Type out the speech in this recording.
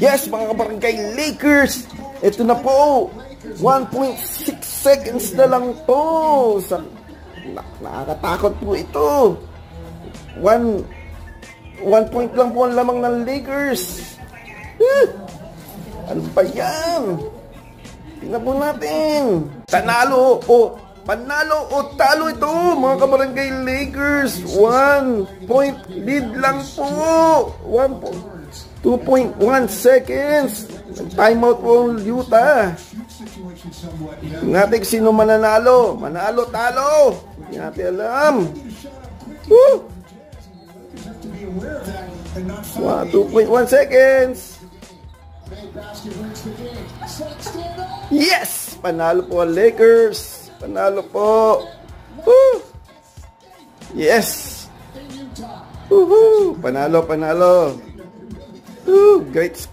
Yes, mga kabarangay Lakers. Ito na po. 1.6 seconds na lang to. Nakakatakot po ito. 1 point lang po ang lamang ng Lakers. Ano ba yan? Tingnan po natin. Panalo o talo ito, mga kabarangay Lakers. 1 point lead lang po. 2.1 seconds. Timeout po ang Utah. Natin sino mananalo. Manalo, talo. Hindi natin alam. 2.1 seconds. Yes! Panalo po ang Lakers. Panalo po. Yes! Panalo. Great.